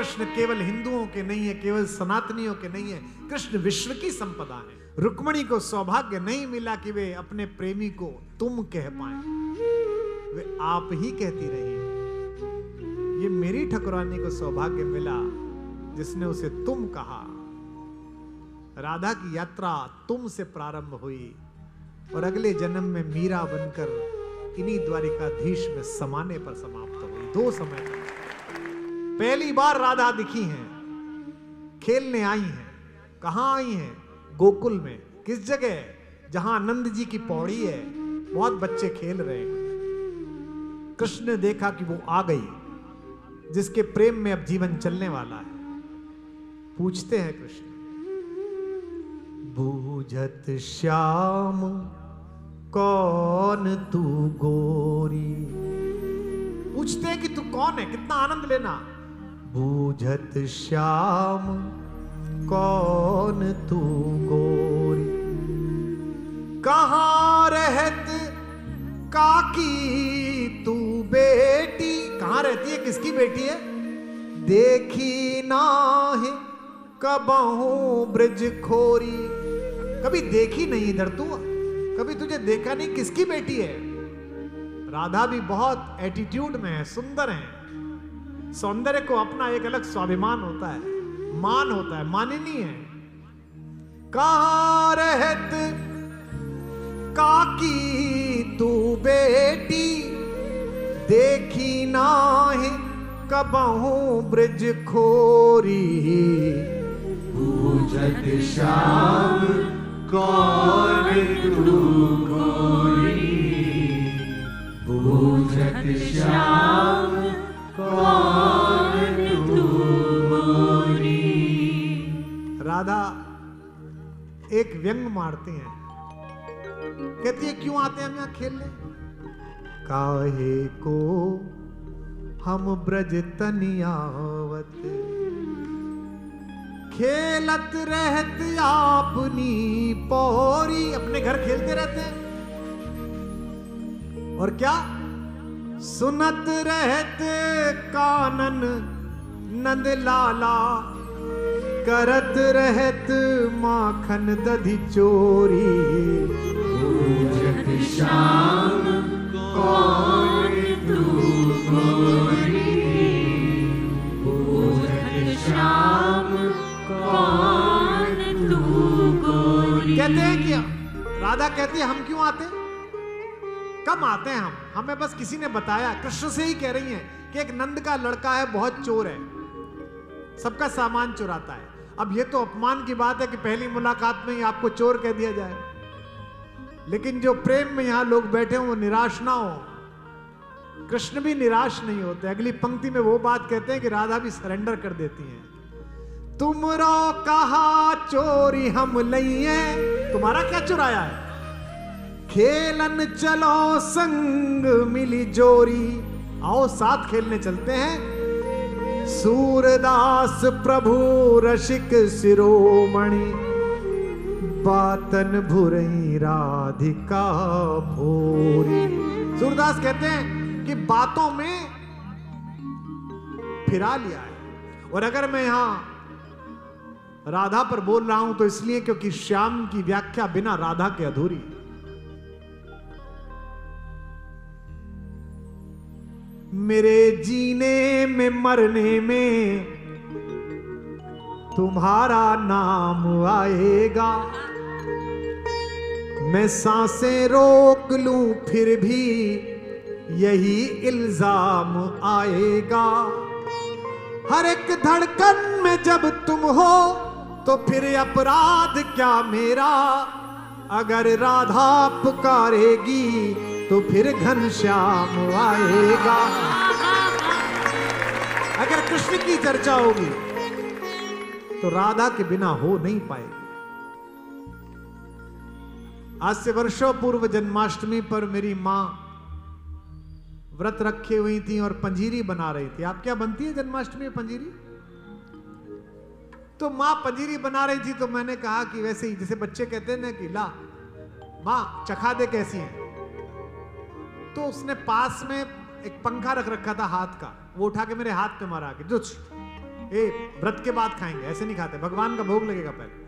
कृष्ण केवल हिंदुओं के नहीं है, केवल सनातनियों के नहीं है, कृष्ण विश्व की संपदा है। रुक्मणी को सौभाग्य नहीं मिला कि वे अपने प्रेमी को तुम कह पाए, वे आप ही कहती रही। ये मेरी ठकुरानी को सौभाग्य मिला जिसने उसे तुम कहा। राधा की यात्रा तुम से प्रारंभ हुई और अगले जन्म में मीरा बनकर इन्हीं द्वारिकाधीश में समाने पर समाप्त हुई। दो समय पहली बार राधा दिखी हैं, खेलने आई हैं। कहां आई हैं? गोकुल में। किस जगह? जहां नंद जी की पौड़ी है, बहुत बच्चे खेल रहे हैं। कृष्ण ने देखा कि वो आ गई जिसके प्रेम में अब जीवन चलने वाला है। पूछते हैं कृष्ण, बूझत श्याम कौन तू गोरी। पूछते हैं कि तू कौन है, कितना आनंद लेना। बूझत श्याम कौन तू गोरी, कहां रहत काकी तू बेटी। कहां रहती है, किसकी बेटी है? देखी नाहि कबहू ब्रज खोरी। कभी देखी नहीं इधर तू, कभी तुझे देखा नहीं, किसकी बेटी है? राधा भी बहुत एटीट्यूड में है, सुंदर है। सौंदर्य को अपना एक अलग स्वाभिमान होता है, मान होता है, माननीय है। कहां रहत काकी तू बेटी, देखी नाहि कबहू ब्रज खोरी। पूजत श्याम कौन तू गोरी, पूजत श्याम कौन तू गोरी। राधा एक व्यंग मारती हैं, कहती है क्यों आते हैं हम यहां खेलने? काहे को हम ब्रज तनियावत, खेलत रहत आपनी पौरी। अपने घर खेलते रहते हैं और क्या सुनत रहत कानन नंद लाला, करत रहत माखन दधि चोरी। पूजत श्याम कौन तू गोरी, पूजत श्याम कौन तू गोरी। कहते हैं कि राधा कहती है हम क्यों आते, कब आते हैं हम, हमें बस किसी ने बताया। कृष्ण से ही कह रही हैं कि एक नंद का लड़का है, बहुत चोर है, सबका सामान चुराता है। अब ये तो अपमान की बात है कि पहली मुलाकात में ही आपको चोर कह दिया जाए, लेकिन जो प्रेम में यहां लोग बैठे हो वो निराश ना हो। कृष्ण भी निराश नहीं होते। अगली पंक्ति में वो बात कहते हैं कि राधा भी सरेंडर कर देती हैं। तुमरो कहा चोरी हम लइए, तुम्हारा क्या चुराया है? खेलन चलो संग मिली जोरी, आओ साथ खेलने चलते हैं। सूरदास प्रभु रसिक शिरोमणि, बातन भुरई राधिका भोरी। सूरदास कहते हैं कि बातों में फिरा लिया है। और अगर मैं यहां राधा पर बोल रहा हूं तो इसलिए क्योंकि श्याम की व्याख्या बिना राधा के अधूरी। मेरे जीने में मरने में तुम्हारा नाम आएगा, मैं सांसें रोक लूं फिर भी यही इल्जाम आएगा। हर एक धड़कन में जब तुम हो तो फिर अपराध क्या मेरा, अगर राधा पुकारेगी तो फिर घनश्याम आएगा। अगर कृष्ण की चर्चा होगी तो राधा के बिना हो नहीं पाएगी। आज से वर्षों पूर्व जन्माष्टमी पर मेरी मां व्रत रखे हुई थी और पंजीरी बना रही थी। आप क्या बनती है जन्माष्टमी में पंजीरी? तो मां पंजीरी बना रही थी तो मैंने कहा कि वैसे ही जैसे बच्चे कहते हैं ना कि ला मां चखा दे कैसी है। तो उसने पास में एक पंखा रख रखा था हाथ का, वो उठा के मेरे हाथ पे मारा कि जो व्रत के बाद खाएंगे, ऐसे नहीं खाते, भगवान का भोग लगेगा पहले।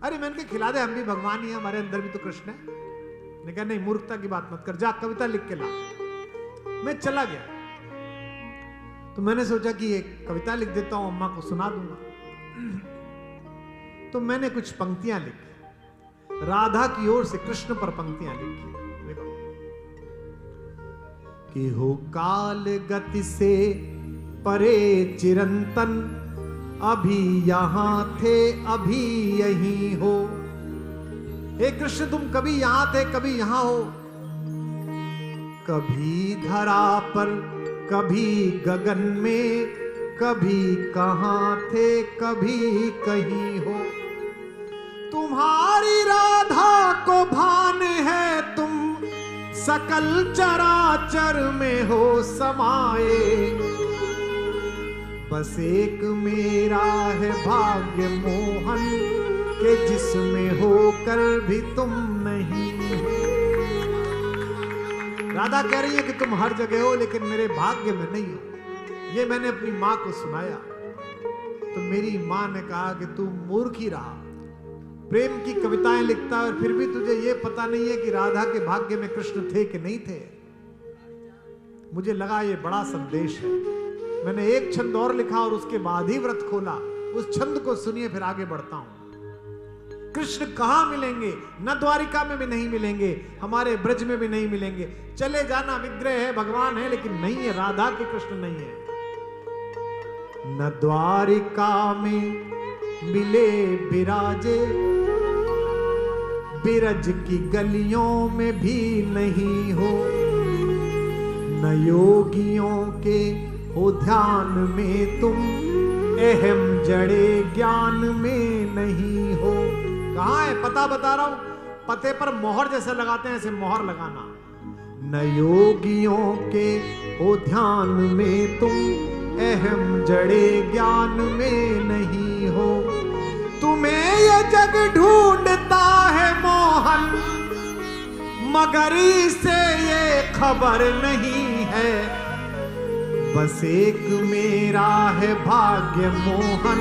अरे मैंने कहा खिला दे, हम भी भगवान ही हैं, हमारे अंदर भी तो कृष्ण है। ने कहा नहीं, मूर्खता की बात मत कर, जा कविता लिख के ला। मैं चला गया, तो मैंने सोचा कि एक कविता लिख देता हूं, अम्मा को सुना दूंगा। तो मैंने कुछ पंक्तियां लिखी, राधा की ओर से कृष्ण पर पंक्तियां लिखी। देखो, कि हो काल गति से परे चिरंतन, अभी यहां थे अभी यहीं हो। हे कृष्ण तुम कभी यहां थे कभी यहां हो, कभी धरा पर कभी गगन में, कभी कहां थे कभी कहीं हो। तुम्हारी राधा को भान है, तुम सकल चराचर में हो समाये। बस एक मेरा है भाग्य मोहन, के जिसमें होकर भी तुम नहीं हो। राधा कह रही है कि तुम हर जगह हो लेकिन मेरे भाग्य में नहीं हो। ये मैंने अपनी माँ को सुनाया, तो मेरी माँ ने कहा कि तू मूर्ख ही रहा, प्रेम की कविताएं लिखता है और फिर भी तुझे ये पता नहीं है कि राधा के भाग्य में कृष्ण थे कि नहीं थे। मुझे लगा ये बड़ा संदेश है। मैंने एक छंद और लिखा और उसके बाद ही व्रत खोला। उस छंद को सुनिए, फिर आगे बढ़ता हूं। कृष्ण कहां मिलेंगे? न द्वारिका में भी नहीं मिलेंगे, हमारे ब्रज में भी नहीं मिलेंगे। चले जाना, विग्रह है, भगवान है, लेकिन नहीं है, राधा के कृष्ण नहीं है। न द्वारिका में मिले बिराजे, बिरज की गलियों में भी नहीं हो। न योगियों के हो ध्यान में तुम, अहम जड़े ज्ञान में नहीं हो। कहां है? पता बता रहा हूं, पते पर मोहर जैसे लगाते हैं ऐसे मोहर लगाना। न योगियों के हो ध्यान में तुम, अहम जड़े ज्ञान में नहीं हो। तुम्हें ये जग ढूंढता है मोहन, मगर इसे ये खबर नहीं है। बस एक मेरा है भाग्य मोहन,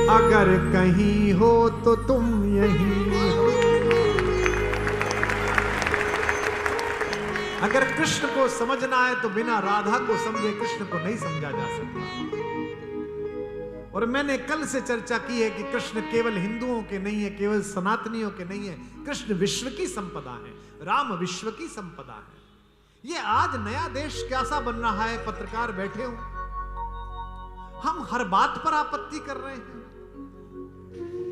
अगर कहीं हो तो तुम यहीं हो। अगर कृष्ण को समझना है तो बिना राधा को समझे कृष्ण को नहीं समझा जा सकता। और मैंने कल से चर्चा की है कि कृष्ण केवल हिंदुओं के नहीं है, केवल सनातनियों के नहीं है। कृष्ण विश्व की संपदा है, राम विश्व की संपदा है। ये आज नया देश कैसा बन रहा है, पत्रकार बैठे हो, हम हर बात पर आपत्ति कर रहे हैं।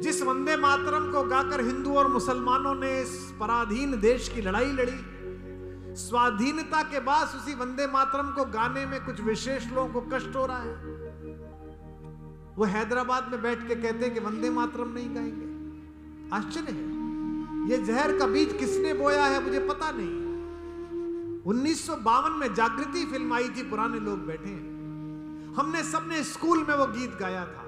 जिस वंदे मातरम को गाकर हिंदू और मुसलमानों ने इस पराधीन देश की लड़ाई लड़ी, स्वाधीनता के बाद उसी वंदे मातरम को गाने में कुछ विशेष लोगों को कष्ट हो रहा है। वो हैदराबाद में बैठ के कहते हैं कि वंदे मातरम नहीं गाएंगे। आश्चर्य है, ये जहर का बीज किसने बोया है मुझे पता नहीं। 1952 में जागृति फिल्म आई थी, पुराने लोग बैठे हैं, हमने सबने स्कूल में वो गीत गाया था।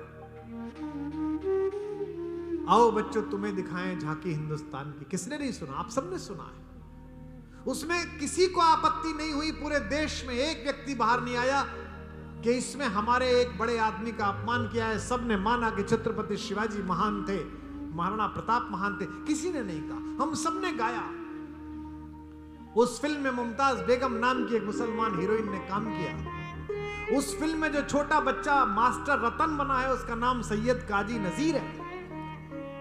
आओ बच्चों तुम्हें दिखाएं झांकी हिंदुस्तान की। किसने नहीं सुना? आप सबने सुना है। उसमें किसी को आपत्ति नहीं हुई, पूरे देश में एक व्यक्ति बाहर नहीं आया कि इसमें हमारे एक बड़े आदमी का अपमान किया है। सबने माना कि छत्रपति शिवाजी महान थे, महाराणा प्रताप महान थे, किसी ने नहीं कहा, हम सबने गाया। उस फिल्म में मुमताज बेगम नाम की एक मुसलमान हीरोइन ने काम किया। उस फिल्म में जो छोटा बच्चा मास्टर रतन बना है उसका नाम सैयद काजी नजीर है,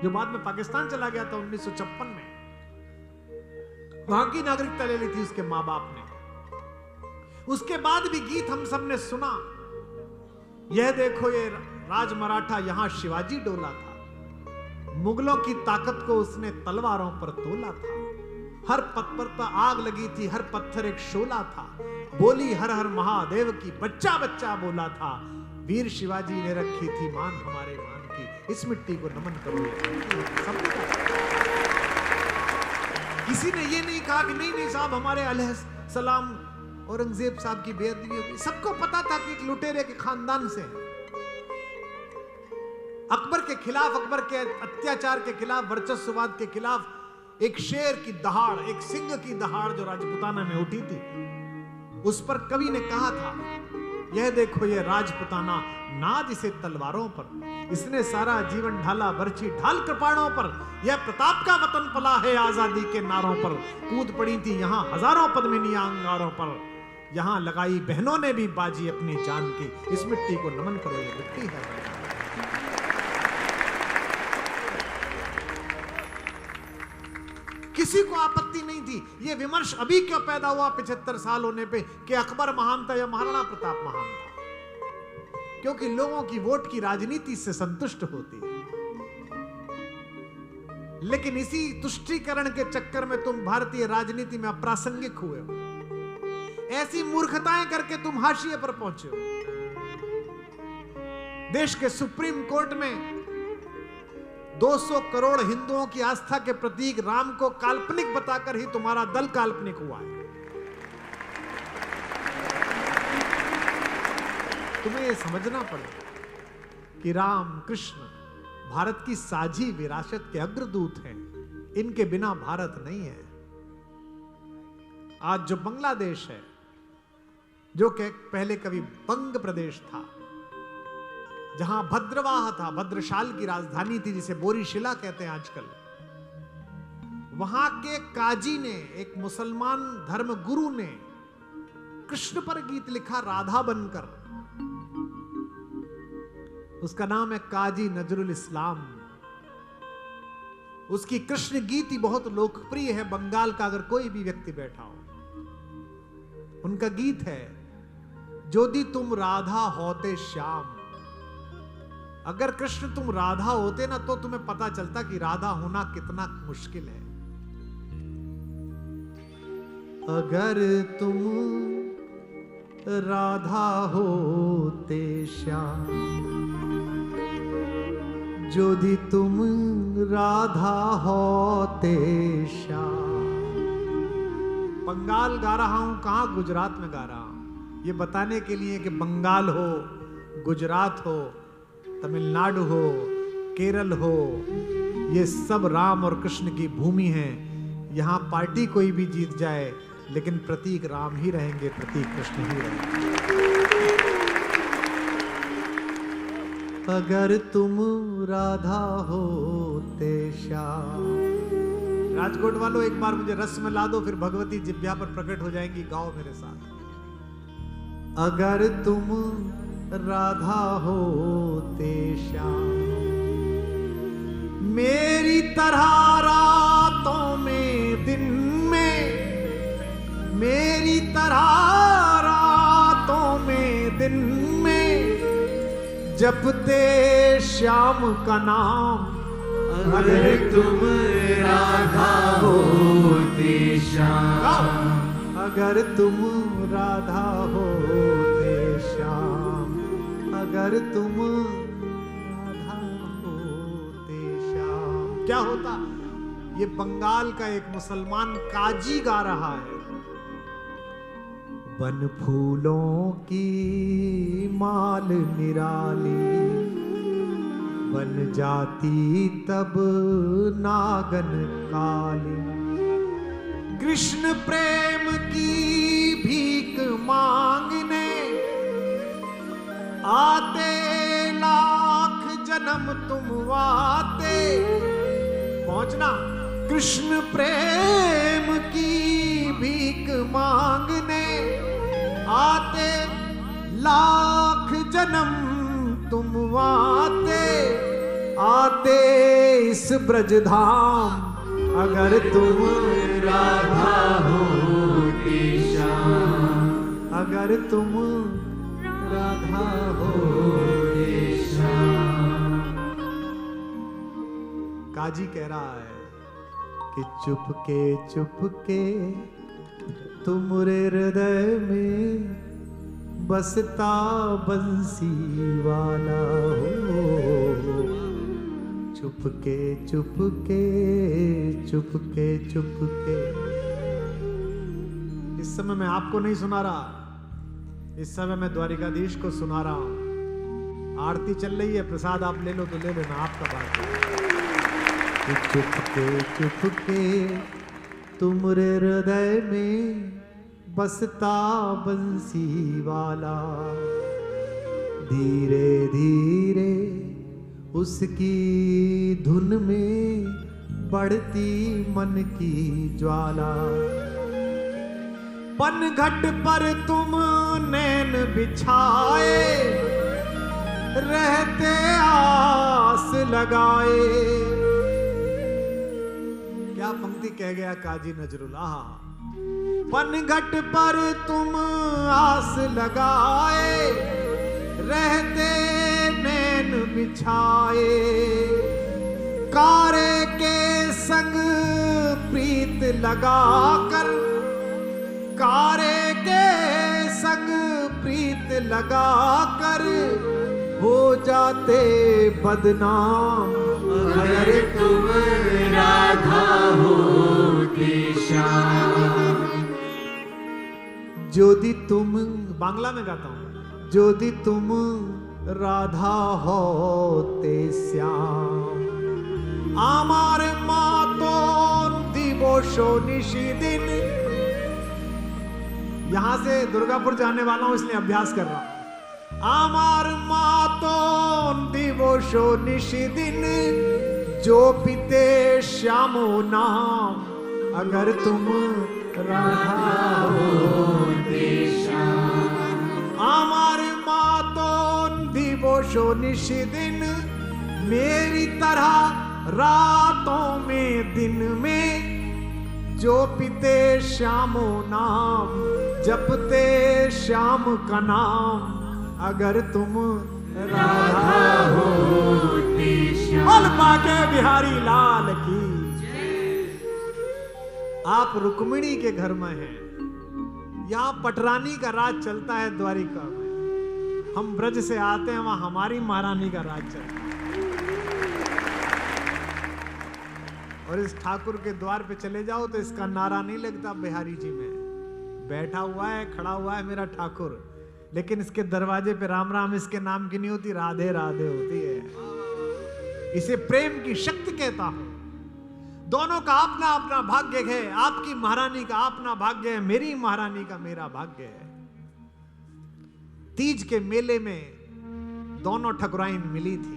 जो बाद में पाकिस्तान चला गया था 1956 में। वहां की नागरिकता ले ली थी उसके मां बाप ने। उसके बाद भी गीत हम सब ने सुना। यह देखो ये राज मराठा, यहां शिवाजी डोला था, मुगलों की ताकत को उसने तलवारों पर तोला था। हर पत्थर पर आग लगी थी, हर पत्थर एक शोला था। बोली हर हर महादेव की, बच्चा बच्चा बोला था। वीर शिवाजी ने रखी थी मान हमारे मान की, इस मिट्टी को नमन करो। किसी ने ये नहीं कहा कि नहीं नहीं साहब हमारे अलैहिस्सलाम औरंगजेब साहब की बेअदबी होगी। सबको पता था कि एक लुटेरे के खानदान से है। अकबर के खिलाफ, अकबर के अत्याचार के खिलाफ, वर्चस्ववाद के खिलाफ एक शेर की दहाड़, एक सिंह की दहाड़ जो राजपूताना में उठी थी, उस पर कवि ने कहा था यह देखो ये राजपुताना नाज इसे तलवारों पर, इसने सारा जीवन ढाला बरछी ढाल कृपाणों पर, यह प्रताप का वतन पला है आजादी के नारों पर, कूद पड़ी थी यहाँ हजारों पद्मिनियां अंगारों पर, यहाँ लगाई बहनों ने भी बाजी अपनी जान की, इस मिट्टी को नमन करो ये मिट्टी है। किसी को आपत्ति नहीं थी। ये विमर्श अभी क्यों पैदा हुआ 75 साल होने पे कि अकबर महान था या महाराणा प्रताप महान था? क्योंकि लोगों की वोट की राजनीति से संतुष्ट होती है। लेकिन इसी तुष्टीकरण के चक्कर में तुम भारतीय राजनीति में अप्रासंगिक हुए हो, ऐसी मूर्खताएं करके तुम हाशिए पर पहुंचे हो। देश के सुप्रीम कोर्ट में 200 करोड़ हिंदुओं की आस्था के प्रतीक राम को काल्पनिक बताकर ही तुम्हारा दल काल्पनिक हुआ है। तुम्हें यह समझना पड़ेगा कि राम कृष्ण भारत की साझी विरासत के अग्रदूत हैं। इनके बिना भारत नहीं है। आज जो बांग्लादेश है, जो कि पहले कभी बंग प्रदेश था, जहां भद्रवाह था, भद्रशाल की राजधानी थी जिसे बोरीशिला कहते हैं आजकल, वहां के काजी ने, एक मुसलमान धर्म गुरु ने कृष्ण पर गीत लिखा राधा बनकर। उसका नाम है काजी नजरुल इस्लाम। उसकी कृष्ण गीति बहुत लोकप्रिय है। बंगाल का अगर कोई भी व्यक्ति बैठा हो, उनका गीत है जोदी तुम राधा होते श्याम। अगर कृष्ण तुम राधा होते ना तो तुम्हें पता चलता कि राधा होना कितना मुश्किल है। अगर तुम राधा होते श्याम, जोधी तुम राधा होते श्याम। बंगाल गा रहा हूं, कहां? गुजरात में गा रहा हूं, ये बताने के लिए कि बंगाल हो, गुजरात हो, तमिलनाडु हो, केरल हो, ये सब राम और कृष्ण की भूमि है। यहां पार्टी कोई भी जीत जाए, लेकिन प्रतीक राम ही रहेंगे, प्रतीक कृष्ण ही रहेंगे। अगर तुम राधा होते श्याम। राजकोट वालों, एक बार मुझे रस में ला दो, फिर भगवती जिब्या पर प्रकट हो जाएंगी। गाओ मेरे साथ। अगर तुम राधा होते श्याम, मेरी तरह रातों में दिन में, मेरी तरह रातों में दिन में जपते श्याम का नाम। अगर तुम राधा होते श्याम, अगर तुम राधा होते श्याम, अगर तुम राधा होते श्याम। क्या होता? ये बंगाल का एक मुसलमान काजी गा रहा है। बन फूलों की माल निराली, बन जाती तब नागन काली। कृष्ण प्रेम की भीख मांगने आते लाख जन्म तुम आते। पहुंचना। कृष्ण प्रेम की भीख मांगने आते लाख जन्म तुम आते, आते इस ब्रजधाम। अगर तुम राधा होते श्याम, अगर तुम राधा होते श्याम। काजी कह रहा है कि चुपके तुमरे हृदय में बसता बंसी वाला हो। चुपके इस समय मैं आपको नहीं सुना रहा, इस समय मैं द्वारिकाधीश को सुना रहा हूं। आरती चल रही है, प्रसाद आप ले लो तो ले लेना, आपका बात है। चुपके तुमरे हृदय में बसता बंसी वाला, धीरे धीरे उसकी धुन में बढ़ती मन की ज्वाला। पनघट पर तुम नैन बिछाए, रहते आस लगाए। क्या पंक्ति कह गया काजी नजरुल। पनघट पर तुम आस लगाए, रहते नैन बिछाए। कारे के संग प्रीत लगाकर, कारे के संग प्रीत लगाकर हो जाते बदनाम। अगर तुम राधा होती श्याम। जोदी तुम, बांग्ला में गाता हूं, जोदी तुम राधा होते श्याम। आमार मातोन दिवसो निशिदिन। यहां से दुर्गापुर जाने वाला हूं इसलिए अभ्यास कर रहा हूं। आमार मातोन दिवसो निशिदिन, जो पिते श्यामो नाम। अगर तुम राधा होते श्याम। आमार मातोन दिवसो निशिदिन, मेरी तरह रातों में दिन में, जो पिते श्यामो नाम। जपते श्याम का नाम। अगर तुम राधा होती श्याम। बोल बाके बिहारी लाल की। आप रुक्मिणी के घर में हैं। यहाँ पटरानी का राज चलता है द्वारिका में। हम ब्रज से आते हैं, वहां हमारी महारानी का राज चलता है। और इस ठाकुर के द्वार पे चले जाओ तो इसका नारा नहीं लगता बिहारी जी में। बैठा हुआ है, खड़ा हुआ है मेरा ठाकुर, लेकिन इसके दरवाजे पे राम राम इसके नाम की नहीं होती, राधे राधे होती है। इसे प्रेम की शक्ति कहता हूं। दोनों का अपना अपना भाग्य है। आपकी महारानी का अपना भाग्य है, मेरी महारानी का मेरा भाग्य है। तीज के मेले में दोनों ठकुराइन मिली थी।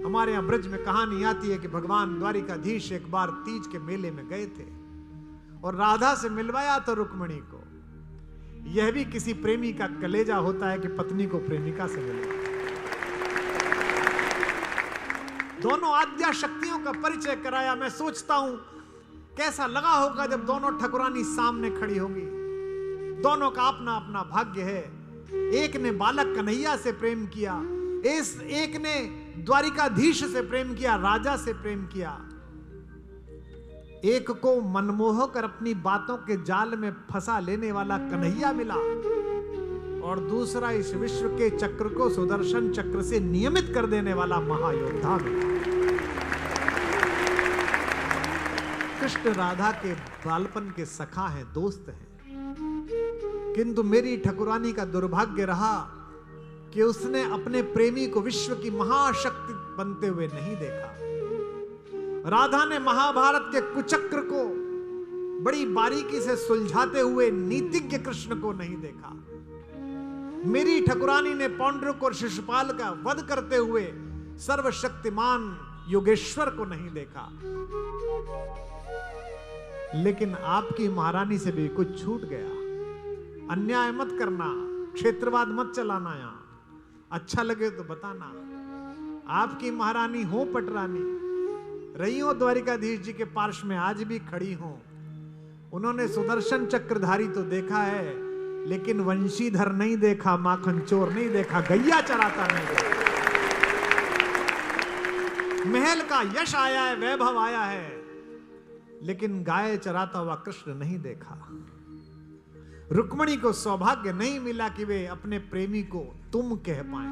हमारे यहां ब्रज में कहानी आती है कि भगवान द्वारिकाधीश एक बार तीज के मेले में गए थे और राधा से मिलवाया तो रुक्मिणी को। यह भी किसी प्रेमी का कलेजा होता है कि पत्नी को प्रेमिका से मिलवा। दोनों आद्या शक्तियों का परिचय कराया। मैं सोचता हूं कैसा लगा होगा जब दोनों ठकुरानी सामने खड़ी होंगी। दोनों का अपना अपना भाग्य है। एक ने बालक कन्हैया से प्रेम किया, एक ने द्वारिकाधीश से प्रेम किया, राजा से प्रेम किया। एक को मनमोह कर अपनी बातों के जाल में फंसा लेने वाला कन्हैया मिला और दूसरा इस विश्व के चक्र को सुदर्शन चक्र से नियमित कर देने वाला महायोद्धा मिला। कृष्ण राधा के बालपन के सखा हैं, दोस्त हैं। किंतु मेरी ठकुरानी का दुर्भाग्य रहा कि उसने अपने प्रेमी को विश्व की महाशक्ति बनते हुए नहीं देखा। राधा ने महाभारत के कुचक्र को बड़ी बारीकी से सुलझाते हुए नीतिज्ञ कृष्ण को नहीं देखा। मेरी ठकुरानी ने पौंड्रक और शिशुपाल का वध करते हुए सर्वशक्तिमान योगेश्वर को नहीं देखा। लेकिन आपकी महारानी से भी कुछ छूट गया। अन्याय मत करना, क्षेत्रवाद मत चलाना। यहां अच्छा लगे तो बताना। आपकी महारानी हो पटरानी, रही हो द्वारिकाधीश जी के पार्श्व में, आज भी खड़ी हो। उन्होंने सुदर्शन चक्रधारी तो देखा है, लेकिन वंशीधर नहीं देखा, माखन चोर नहीं देखा, गैया चराता नहीं देखा। महल का यश आया है, वैभव आया है, लेकिन गाय चराता हुआ कृष्ण नहीं देखा। रुक्मिणी को सौभाग्य नहीं मिला कि वे अपने प्रेमी को तुम कह पाए।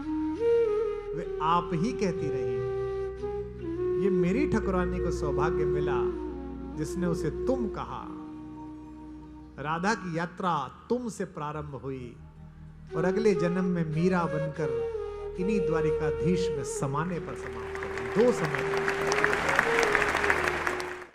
वे आप ही कहती रही। ये मेरी ठकुरानी को सौभाग्य मिला जिसने उसे तुम कहा। राधा की यात्रा तुम से प्रारंभ हुई और अगले जन्म में मीरा बनकर इन्हीं द्वारिकाधीश में समाने पर समाप्त हुई। 2 समय